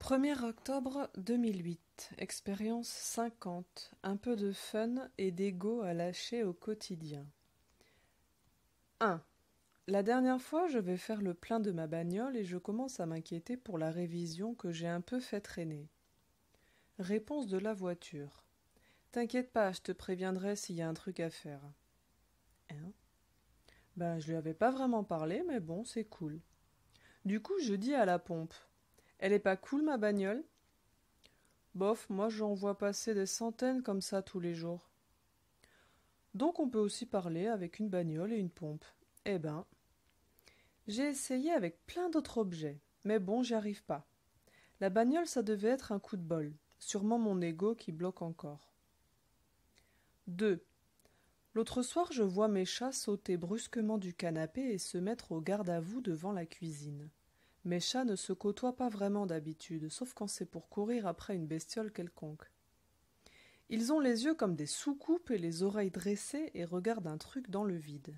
1er octobre 2008. Expérience 50. Un peu de fun et d'ego à lâcher au quotidien. 1. La dernière fois, je vais faire le plein de ma bagnole et je commence à m'inquiéter pour la révision que j'ai un peu fait traîner. Réponse de la voiture. T'inquiète pas, je te préviendrai s'il y a un truc à faire. Hein? Je lui avais pas vraiment parlé, mais bon, c'est cool. Du coup, je dis à la pompe. Elle est pas cool ma bagnole? Bof, moi j'en vois passer des centaines comme ça tous les jours. Donc on peut aussi parler avec une bagnole et une pompe. Eh ben, j'ai essayé avec plein d'autres objets, mais bon, j'y arrive pas. La bagnole, ça devait être un coup de bol. Sûrement mon ego qui bloque encore. 2. L'autre soir, je vois mes chats sauter brusquement du canapé et se mettre au garde-à-vous devant la cuisine. Mes chats ne se côtoient pas vraiment d'habitude, sauf quand c'est pour courir après une bestiole quelconque. Ils ont les yeux comme des soucoupes et les oreilles dressées et regardent un truc dans le vide.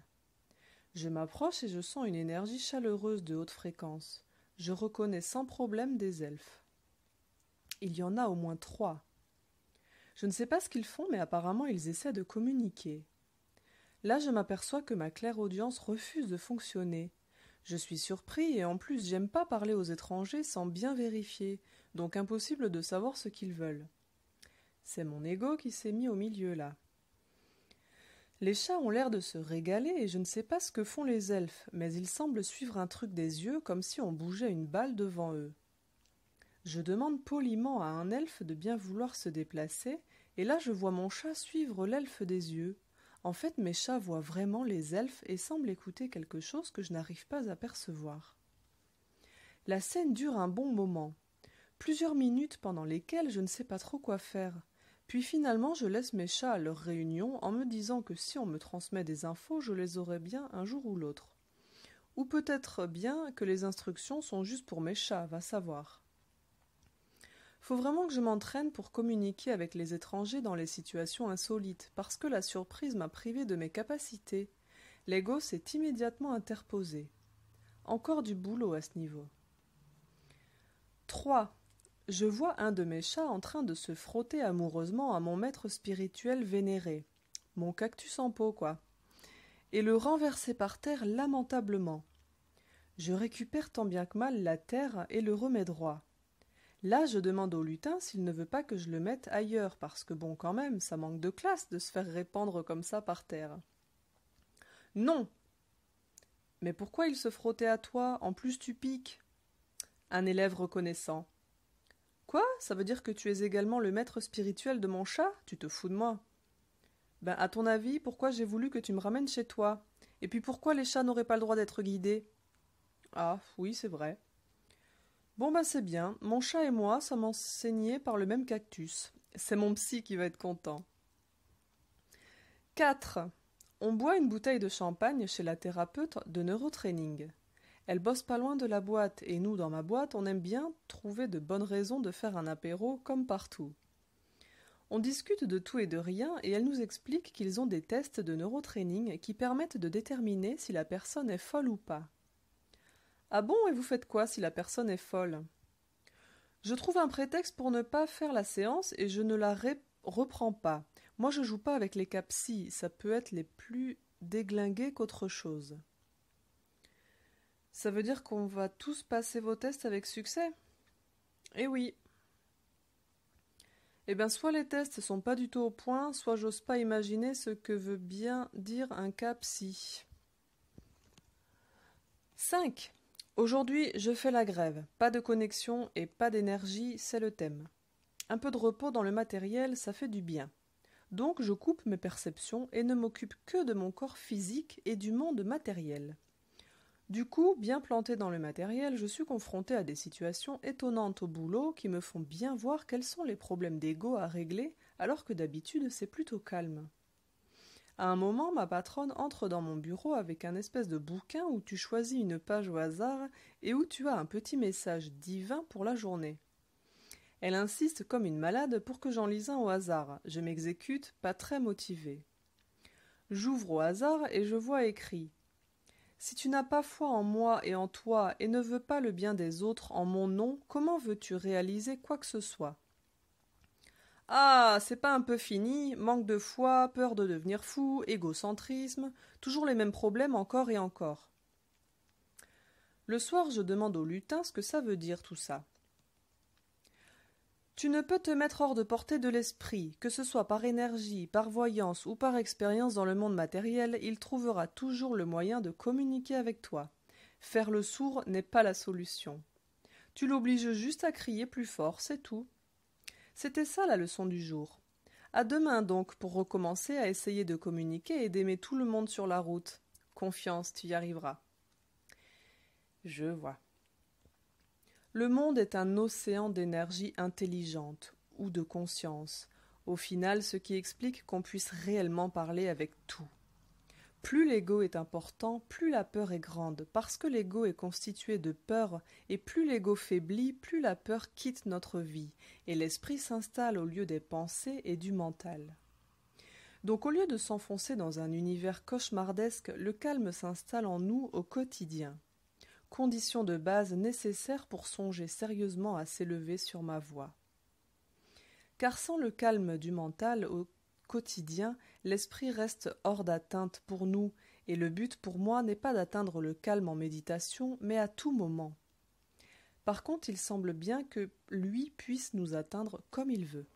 Je m'approche et je sens une énergie chaleureuse de haute fréquence. Je reconnais sans problème des elfes. Il y en a au moins 3. Je ne sais pas ce qu'ils font, mais apparemment ils essaient de communiquer. Là, je m'aperçois que ma clairaudience refuse de fonctionner. Je suis surpris et en plus j'aime pas parler aux étrangers sans bien vérifier, donc impossible de savoir ce qu'ils veulent. C'est mon ego qui s'est mis au milieu là. Les chats ont l'air de se régaler et je ne sais pas ce que font les elfes, mais ils semblent suivre un truc des yeux comme si on bougeait une balle devant eux. Je demande poliment à un elfe de bien vouloir se déplacer, et là je vois mon chat suivre l'elfe des yeux. En fait, mes chats voient vraiment les elfes et semblent écouter quelque chose que je n'arrive pas à percevoir. La scène dure un bon moment, plusieurs minutes pendant lesquelles je ne sais pas trop quoi faire. Puis finalement, je laisse mes chats à leur réunion en me disant que si on me transmet des infos, je les aurai bien un jour ou l'autre. Ou peut-être bien que les instructions sont juste pour mes chats, va savoir. Faut vraiment que je m'entraîne pour communiquer avec les étrangers dans les situations insolites, parce que la surprise m'a privé de mes capacités. L'ego s'est immédiatement interposé. Encore du boulot à ce niveau. 3. Je vois un de mes chats en train de se frotter amoureusement à mon maître spirituel vénéré, mon cactus en pot quoi, et le renverser par terre lamentablement. Je récupère tant bien que mal la terre et le remets droit. Là, je demande au lutin s'il ne veut pas que je le mette ailleurs, parce que bon, quand même, ça manque de classe de se faire répandre comme ça par terre. Non! Mais pourquoi il se frottait à toi? En plus, tu piques. Un élève reconnaissant. Quoi? Ça veut dire que tu es également le maître spirituel de mon chat? Tu te fous de moi. À ton avis, pourquoi j'ai voulu que tu me ramènes chez toi? Et puis pourquoi les chats n'auraient pas le droit d'être guidés? Ah, oui, c'est vrai. Bon c'est bien, mon chat et moi sommes enseignés par le même cactus. C'est mon psy qui va être content. 4. On boit une bouteille de champagne chez la thérapeute de neurotraining. Elle bosse pas loin de la boîte et nous, dans ma boîte, on aime bien trouver de bonnes raisons de faire un apéro comme partout. On discute de tout et de rien et elle nous explique qu'ils ont des tests de neurotraining qui permettent de déterminer si la personne est folle ou pas. Ah bon, et vous faites quoi si la personne est folle? Je trouve un prétexte pour ne pas faire la séance et je ne la reprends pas. Moi je joue pas avec les cas psy, ça peut être les plus déglingués qu'autre chose. Ça veut dire qu'on va tous passer vos tests avec succès? Eh oui. Soit les tests sont pas du tout au point, soit j'ose pas imaginer ce que veut bien dire un cas psy. 5. Aujourd'hui, je fais la grève. Pas de connexion et pas d'énergie, c'est le thème. Un peu de repos dans le matériel, ça fait du bien. Donc je coupe mes perceptions et ne m'occupe que de mon corps physique et du monde matériel. Du coup, bien planté dans le matériel, je suis confrontée à des situations étonnantes au boulot qui me font bien voir quels sont les problèmes d'ego à régler alors que d'habitude c'est plutôt calme. À un moment, ma patronne entre dans mon bureau avec un espèce de bouquin où tu choisis une page au hasard et où tu as un petit message divin pour la journée. Elle insiste comme une malade pour que j'en lise un au hasard. Je m'exécute, pas très motivée. J'ouvre au hasard et je vois écrit « Si tu n'as pas foi en moi et en toi et ne veux pas le bien des autres en mon nom, comment veux-tu réaliser quoi que ce soit? Ah, c'est pas un peu fini, manque de foi, peur de devenir fou, égocentrisme, toujours les mêmes problèmes encore et encore. Le soir, je demande au lutin ce que ça veut dire tout ça. Tu ne peux te mettre hors de portée de l'esprit, que ce soit par énergie, par voyance ou par expérience dans le monde matériel, il trouvera toujours le moyen de communiquer avec toi. Faire le sourd n'est pas la solution. Tu l'obliges juste à crier plus fort, c'est tout. C'était ça la leçon du jour. À demain donc pour recommencer à essayer de communiquer et d'aimer tout le monde sur la route. Confiance, tu y arriveras. Je vois. Le monde est un océan d'énergie intelligente ou de conscience, au final ce qui explique qu'on puisse réellement parler avec tout. Plus l'ego est important, plus la peur est grande, parce que l'ego est constitué de peur, et plus l'ego faiblit, plus la peur quitte notre vie, et l'esprit s'installe au lieu des pensées et du mental. Donc au lieu de s'enfoncer dans un univers cauchemardesque, le calme s'installe en nous au quotidien. Condition de base nécessaire pour songer sérieusement à s'élever sur ma voie. Car sans le calme du mental au quotidien, l'esprit reste hors d'atteinte pour nous, et le but pour moi n'est pas d'atteindre le calme en méditation, mais à tout moment. Par contre, il semble bien que lui puisse nous atteindre comme il veut.